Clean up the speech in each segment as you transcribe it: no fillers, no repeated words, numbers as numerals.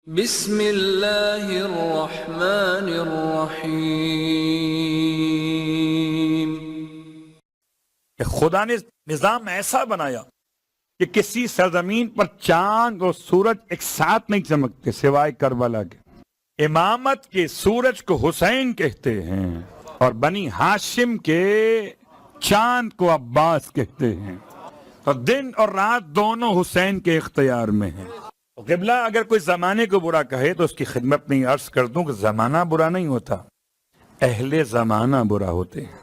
بسم اللہ الرحمن الرحیم۔ کہ خدا نے نظام ایسا بنایا کہ کسی سرزمین پر چاند اور سورج ایک ساتھ نہیں چمکتے سوائے کربلا کے۔ امامت کے سورج کو حسین کہتے ہیں اور بنی ہاشم کے چاند کو عباس کہتے ہیں، تو دن اور رات دونوں حسین کے اختیار میں ہیں۔ قبلہ اگر کوئی زمانے کو برا کہے تو اس کی خدمت میں عرض کر دوں کہ زمانہ برا نہیں ہوتا، اہل زمانہ برا ہوتے ہیں۔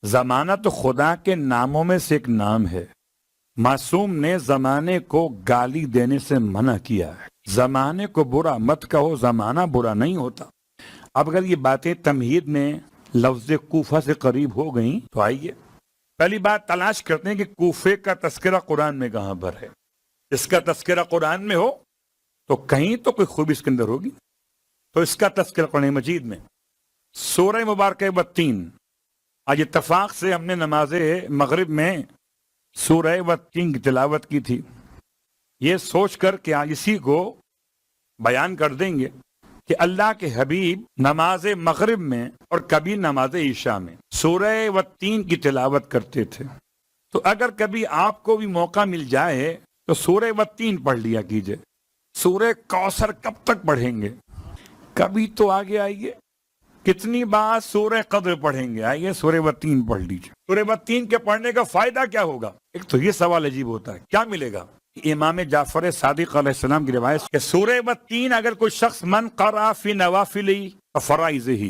زمانہ تو خدا کے ناموں میں سے ایک نام ہے۔ معصوم نے زمانے کو گالی دینے سے منع کیا ہے۔ زمانے کو برا مت کہو، زمانہ برا نہیں ہوتا۔ اب اگر یہ باتیں تمہید میں لفظ کوفہ سے قریب ہو گئیں تو آئیے پہلی بات تلاش کرتے ہیں کہ کوفے کا تذکرہ قرآن میں کہاں پر ہے۔ اس کا تذکرہ قرآن میں ہو تو کہیں تو کوئی خوبی اس کے اندر ہوگی، تو اس کا تذکرہ قرآن مجید میں سورہ مبارکہ والتین۔ آج اتفاق سے ہم نے نماز مغرب میں سورہ والتین کی تلاوت کی تھی، یہ سوچ کر کہ آج اسی کو بیان کر دیں گے کہ اللہ کے حبیب نماز مغرب میں اور کبھی نماز عشاء میں سورہ والتین کی تلاوت کرتے تھے۔ تو اگر کبھی آپ کو بھی موقع مل جائے تو سورہ والتین پڑھ لیا کیجئے۔ سورہ کوثر کب تک پڑھیں گے؟ کبھی تو آگے آئیے، کتنی بار سورہ قدر پڑھیں گے؟ آئیے سورہ والتین پڑھ لیجئے۔ سورہ والتین کے پڑھنے کا فائدہ کیا ہوگا؟ ایک تو یہ سوال عجیب ہوتا ہے، کیا ملے گا؟ امام جعفر صادق علیہ السلام کی روایت کہ سورہ والتین اگر کوئی شخص من قرأ فی نوافلہ فرائضہ،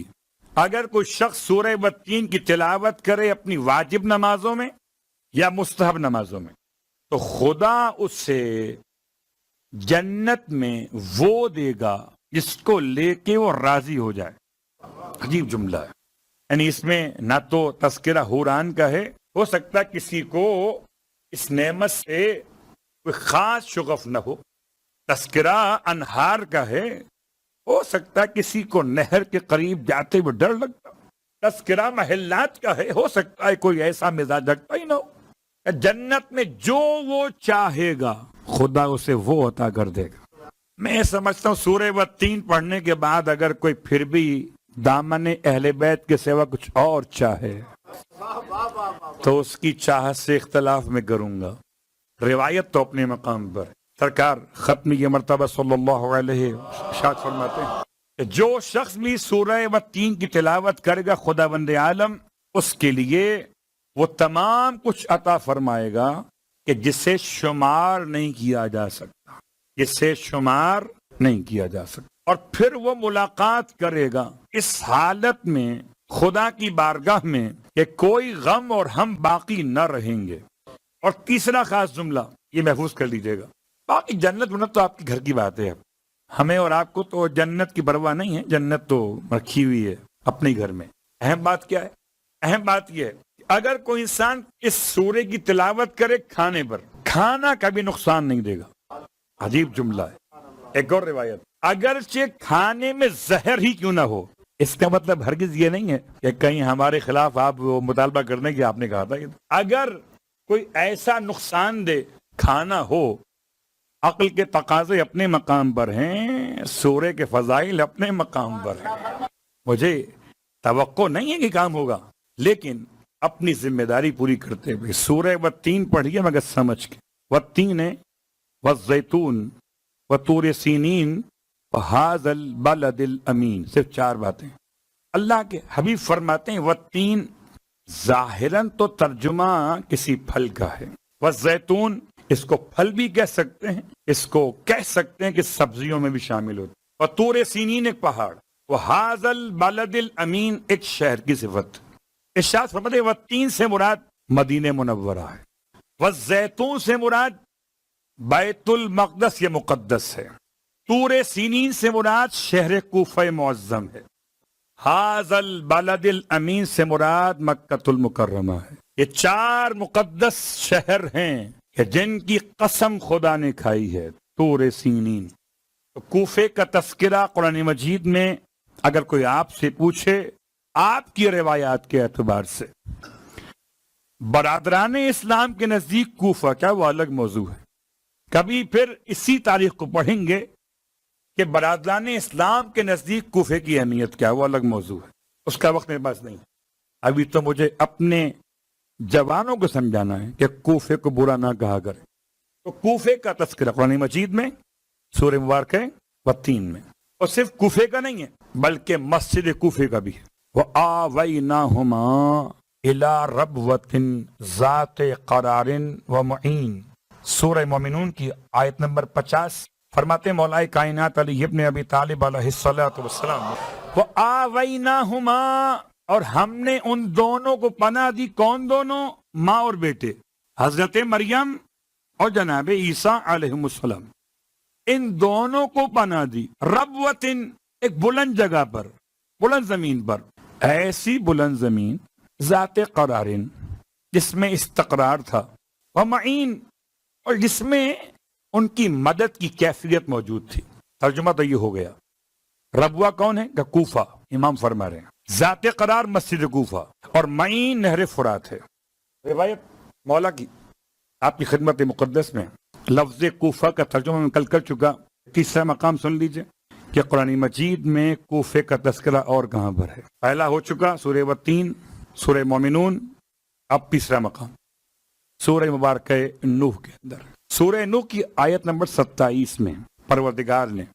اگر کوئی شخص سورہ والتین کی تلاوت کرے اپنی واجب نمازوں میں یا مستحب نمازوں میں تو خدا اس سے جنت میں وہ دے گا جس کو لے کے وہ راضی ہو جائے۔ عجیب جملہ ہے، یعنی اس میں نہ تو تذکرہ حوران کا ہے، ہو سکتا ہے کسی کو اس نعمت سے کوئی خاص شغف نہ ہو۔ تذکرہ انہار کا ہے، ہو سکتا ہے کسی کو نہر کے قریب جاتے ہوئے ڈر لگتا۔ تذکرہ محلات کا ہے، ہو سکتا ہے کوئی ایسا مزاج رکھتا ہی نہ ہو۔ جنت میں جو وہ چاہے گا خدا اسے وہ عطا کر دے گا۔ میں سمجھتا ہوں سورہ والتین پڑھنے کے بعد اگر کوئی پھر بھی دامن اہل بیت کے سوا کچھ اور چاہے تو اس کی چاہت سے اختلاف میں کروں گا۔ روایت تو اپنے مقام پر، سرکار ختم یہ مرتبہ صلی اللہ علیہ ارشاد فرماتے ہیں کہ جو شخص بھی سورہ والتین کی تلاوت کرے گا خداوند عالم اس کے لیے وہ تمام کچھ عطا فرمائے گا کہ جسے شمار نہیں کیا جا سکتا، جسے شمار نہیں کیا جا سکتا۔ اور پھر وہ ملاقات کرے گا اس حالت میں خدا کی بارگاہ میں کہ کوئی غم اور ہم باقی نہ رہیں گے۔ اور تیسرا خاص جملہ یہ محفوظ کر لیجئے گا، باقی جنت ونت تو آپ کے گھر کی بات ہے، ہمیں اور آپ کو تو جنت کی پرواہ نہیں ہے، جنت تو رکھی ہوئی ہے اپنے گھر میں۔ اہم بات کیا ہے؟ اہم بات یہ ہے اگر کوئی انسان اس سورے کی تلاوت کرے کھانے پر، کھانا کبھی نقصان نہیں دے گا۔ عجیب جملہ ہے۔ ایک اور روایت، اگرچہ کھانے میں زہر ہی کیوں نہ ہو، اس کا مطلب ہرگز یہ نہیں ہے کہ کہیں ہمارے خلاف آپ وہ مطالبہ کرنے کی آپ نے کہا تھا، اگر کوئی ایسا نقصان دہ کھانا ہو، عقل کے تقاضے اپنے مقام پر ہیں، سورے کے فضائل اپنے مقام پر ہیں۔ مجھے توقع نہیں ہے کہ کام ہوگا، لیکن اپنی ذمہ داری پوری کرتے ہوئے سورہ والتین پڑھیے مگر سمجھ کے۔ والتین والزیتون وطور سینین وہذا البلد الامین، صرف 4 باتیں۔ اللہ کے حبیب فرماتے ہیں والتین ظاہراً تو ترجمہ کسی پھل کا ہے، والزیتون اس کو پھل بھی کہہ سکتے ہیں، اس کو کہہ سکتے ہیں کہ سبزیوں میں بھی شامل ہوتی، وطور سینین ایک پہاڑ، وہذا البلد الامین ایک شہر کی صفت۔ ارشاد فرماتے والتین سے مراد مدینہ منورہ ہے، والزیتون سے مراد بیت المقدس یہ مقدس ہے، طور سینین سے مراد شہر کوفہ معظم ہے، ھذا البلد الامین سے مراد مکہ المکرمہ ہے۔ یہ 4 مقدس شہر ہیں کہ جن کی قسم خدا نے کھائی ہے، طور سینین۔ تو کوفے کا تذکرہ قرآن مجید میں اگر کوئی آپ سے پوچھے آپ کی روایات کے اعتبار سے، برادران اسلام کے نزدیک کوفہ کیا وہ الگ موضوع ہے، کبھی پھر اسی تاریخ کو پڑھیں گے کہ برادران اسلام کے نزدیک کوفے کی اہمیت کیا ہے، وہ الگ موضوع ہے، اس کا وقت میرے پاس نہیں ہے۔ ابھی تو مجھے اپنے جوانوں کو سمجھانا ہے کہ کوفے کو برا نہ کہا کرے۔ تو کوفے کا تذکرہ قرآن مجید میں سورہ مبارکہ و3 میں، اور صرف کوفے کا نہیں ہے بلکہ مسجد کوفے کا بھی ہے۔ وَآوَيْنَاهُمَا إِلَىٰ رَبْوَةٍ ذَاتِ قَرَارٍ وَمُعِينٍ، سورہ مومنون کی آیت نمبر 50۔ فرماتے مولا کائنات علی ابن ابی طالب علیہ الصلوۃ والسلام، وَآوَيْنَاهُمَا، اور ہم نے ان دونوں کو پناہ دی۔ کون دونوں؟ ماں اور بیٹے، حضرت مریم اور جناب عیسیٰ علیہ السلام، ان دونوں کو پناہ دی۔ ربوتن، ایک بلند جگہ پر، بلند زمین پر، ایسی بلند زمین ذات قرارن جس میں استقرار تھا، ومعین، اور جس میں ان کی مدد کی کیفیت موجود تھی۔ ترجمہ تو یہ ہو گیا، ربوہ کون ہے؟ کہ کوفہ، امام فرما رہے ہیں، ذات قرار مسجد کوفہ، اور معین نہر فرات ہے۔ روایت مولا کی آپ کی خدمت مقدس میں لفظ کوفہ کا ترجمہ میں کل کر چکا۔ تیسرا مقام سن لیجئے کہ قرآن مجید میں کوفے کا تذکرہ اور کہاں پر ہے۔ پہلا ہو چکا سورہ و3، سورہ مومنون، اب تیسرا مقام سورہ مبارکہ نوح کے اندر، سورہ نوح کی آیت نمبر 27 میں پروردگار نے،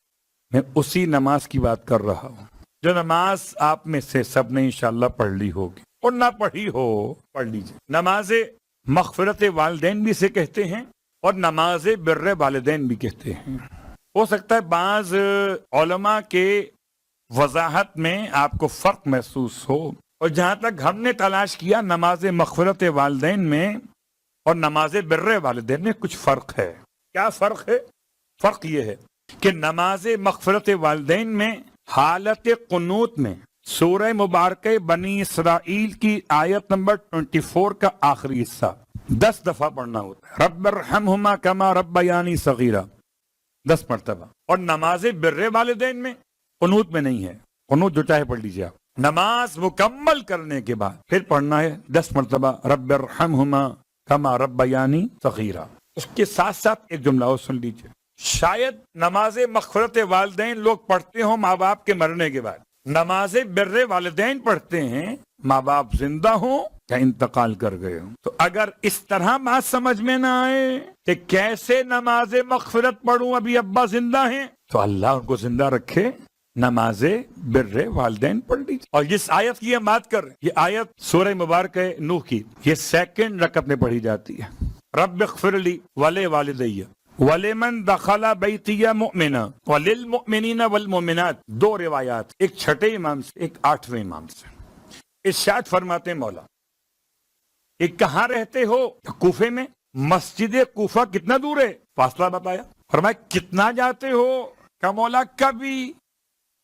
میں اسی نماز کی بات کر رہا ہوں جو نماز آپ میں سے سب نے انشاءاللہ پڑھ لی ہوگی، اور نہ پڑھی ہو پڑھ لیجئے۔ نماز مغفرت والدین بھی اسے کہتے ہیں اور نماز بر والدین بھی کہتے ہیں۔ ہو سکتا ہے بعض علماء کے وضاحت میں آپ کو فرق محسوس ہو، اور جہاں تک ہم نے تلاش کیا نماز مغفرت والدین میں اور نماز بر والدین میں کچھ فرق ہے۔ کیا فرق ہے؟ فرق یہ ہے کہ نماز مغفرت والدین میں حالت قنوت میں سورہ مبارکہ بنی اسرائیل کی آیت نمبر 24 کا آخری حصہ 10 دفعہ پڑھنا ہوتا ہے، رب ارحمہما کما ربیانی صغیرہ، 10 مرتبہ۔ اور نماز بر والدین میں قنوت میں نہیں ہے، قنوت جو چاہے پڑھ لیجیے آپ، نماز مکمل کرنے کے بعد پھر پڑھنا ہے 10 مرتبہ رب ارحمہما کما ربیانی صغیرہ۔ اس کے ساتھ ساتھ ایک جملہ اور سن لیجیے، شاید نماز مغفرت والدین لوگ پڑھتے ہوں ماں باپ کے مرنے کے بعد، نماز بر والدین پڑھتے ہیں ماں باپ زندہ ہوں یا انتقال کر گئے ہوں۔ تو اگر اس طرح بات سمجھ میں نہ آئے کہ کیسے نماز مغفرت پڑھوں ابھی ابا زندہ ہیں، تو اللہ ان کو زندہ رکھے، نماز بر والدین پڑھ لیجیے۔ اور جس آیت کی ہم بات کر رہے ہیں، یہ آیت سورہ مبارکہ نوح کی، یہ سیکنڈ رکعت میں پڑھی جاتی ہے۔ رب اغفر لی ولوالدی وَلِمَنْ دَخَلَ بَيْتِيَ مُؤْمِنًا وَلِلْمُؤْمِنِينَ وَالْمُؤْمِنَاتِ، دو روایات، ایک چھٹے امام سے ایک 8ویں امام سے۔ ارشاد فرماتے ہیں مولا کہ کہاں رہتے ہو؟ کوفے میں۔ مسجد کوفہ کتنا دور ہے؟ فاصلہ بتایا۔ فرمایا کتنا جاتے ہو؟ کہ مولا کبھی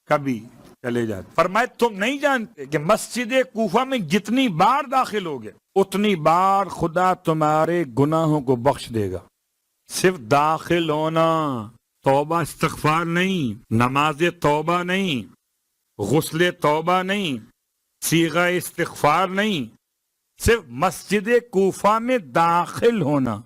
کبھی چلے جاتے۔ فرمایا تم نہیں جانتے کہ مسجد کوفہ میں جتنی بار داخل ہوگے اتنی بار خدا تمہارے گناہوں کو بخش دے گا۔ صرف داخل ہونا، توبہ استغفار نہیں، نماز توبہ نہیں، غسل توبہ نہیں، صیغہ استغفار نہیں، صرف مسجد کوفہ میں داخل ہونا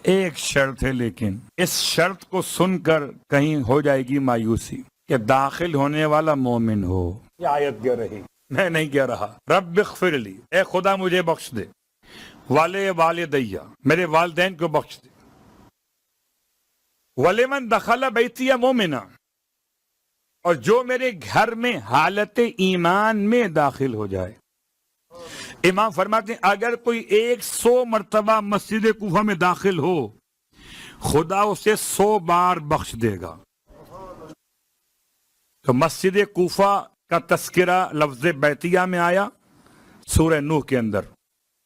ایک شرط ہے۔ لیکن اس شرط کو سن کر کہیں ہو جائے گی مایوسی کہ داخل ہونے والا مومن ہو۔ یہ آیت کہہ رہی، میں نہیں کہہ رہا۔ رب اغفر لی، اے خدا مجھے بخش دے، والدیہ، میرے والدین کو بخش دے، وَلِمَنْ دَخَلَ بَيْتِيَ مُؤْمِنًا، اور جو میرے گھر میں حالت ایمان میں داخل ہو جائے۔ امام فرماتے ہیں اگر کوئی 100 مرتبہ مسجد کوفہ میں داخل ہو، خدا اسے 100 بار بخش دے گا۔ تو مسجد کوفہ کا تذکرہ لفظ بیتیہ میں آیا سورہ نوح کے اندر۔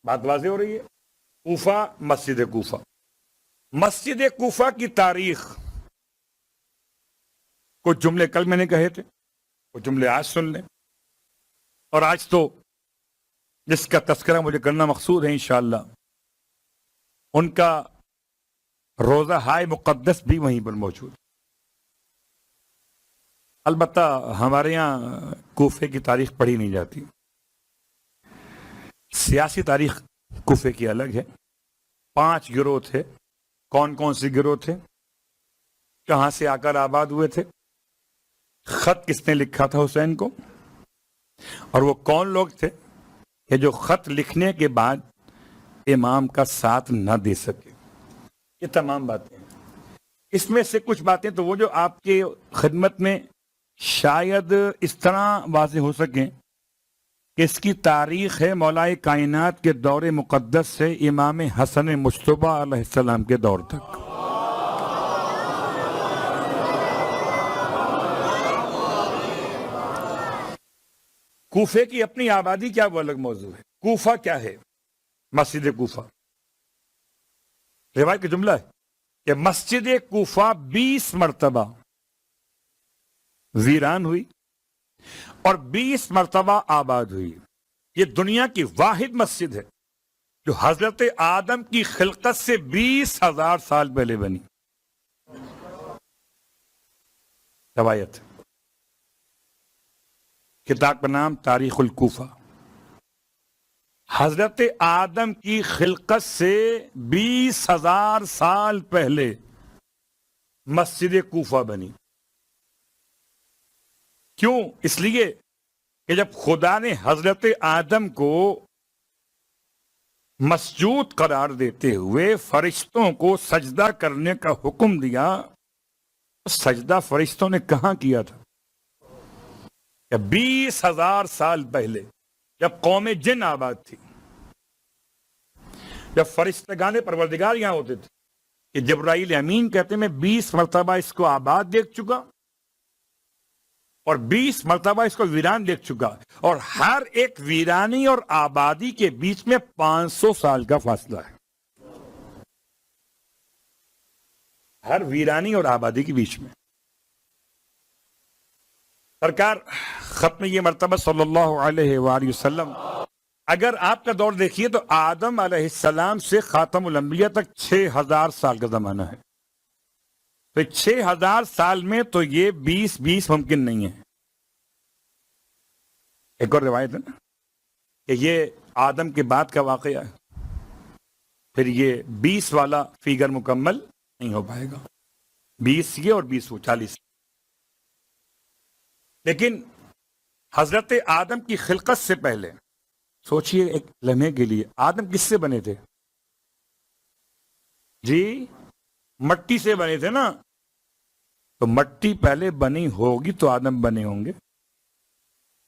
بات واضح ہو رہی ہے؟ کوفہ، مسجد کوفہ۔ مسجد کوفہ کی تاریخ، کچھ جملے کل میں نے کہے تھے، کچھ جملے آج سن لیں، اور آج تو جس کا تذکرہ مجھے کرنا مقصود ہے انشاءاللہ، ان کا روزہ ہائے مقدس بھی وہیں پر موجود۔ البتہ ہمارے یہاں کوفے کی تاریخ پڑھی نہیں جاتی، سیاسی تاریخ کوفے کی الگ ہے۔ 5 گروہ تھے۔ کون کون سے گروہ تھے؟ کہاں سے آ کر آباد ہوئے تھے؟ خط کس نے لکھا تھا حسین کو، اور وہ کون لوگ تھے کہ جو خط لکھنے کے بعد امام کا ساتھ نہ دے سکے. یہ تمام باتیں ہیں. اس میں سے کچھ باتیں تو وہ جو آپ کے خدمت میں شاید اس طرح واضح ہو سکیں کہ اس کی تاریخ ہے مولائے کائنات کے دور مقدس سے امام حسن مجتبی علیہ السلام کے دور تک. کوفے کی اپنی آبادی کیا وہ الگ موضوع ہے. کوفہ کیا ہے؟ مسجد کوفہ. روایت کا جملہ ہے کہ مسجد کوفہ 20 مرتبہ ویران ہوئی اور 20 مرتبہ آباد ہوئی. یہ دنیا کی واحد مسجد ہے جو حضرت آدم کی خلقت سے 20,000 سال پہلے بنی. روایت کتاب کا نام تاریخ الکوفہ. حضرت آدم کی خلقت سے 20,000 سال پہلے مسجد کوفہ بنی. کیوں؟ اس لیے کہ جب خدا نے حضرت آدم کو مسجود قرار دیتے ہوئے فرشتوں کو سجدہ کرنے کا حکم دیا، سجدہ فرشتوں نے کہاں کیا تھا؟ 20,000 سال پہلے جب قوم جن آباد تھی، جب فرشتگان پروردگار یہاں ہوتے تھے، کہ جبرائیل امین کہتے ہیں میں 20 مرتبہ اس کو آباد دیکھ چکا اور 20 مرتبہ اس کو ویران دیکھ چکا، اور ہر ایک ویرانی اور آبادی کے بیچ میں 500 سال کا فاصلہ ہے. ہر ویرانی اور آبادی کے بیچ میں. سرکار ختم یہ مرتبہ صلی اللہ علیہ وآلہ وسلم اگر آپ کا دور دیکھیے تو آدم علیہ السلام سے خاتم الانبیاء تک 6,000 سال کا زمانہ ہے. تو 6,000 سال میں تو یہ 20 ممکن نہیں ہے. ایک اور روایت ہے نا کہ یہ آدم کے بعد کا واقعہ ہے، پھر یہ 20 والا فیگر مکمل نہیں ہو پائے گا. 20 یہ اور 20 وہ 40. لیکن حضرت آدم کی خلقت سے پہلے سوچئے ایک لمحے کے لیے، آدم کس سے بنے تھے؟ جی مٹی سے بنے تھے نا. تو مٹی پہلے بنی ہوگی تو آدم بنے ہوں گے.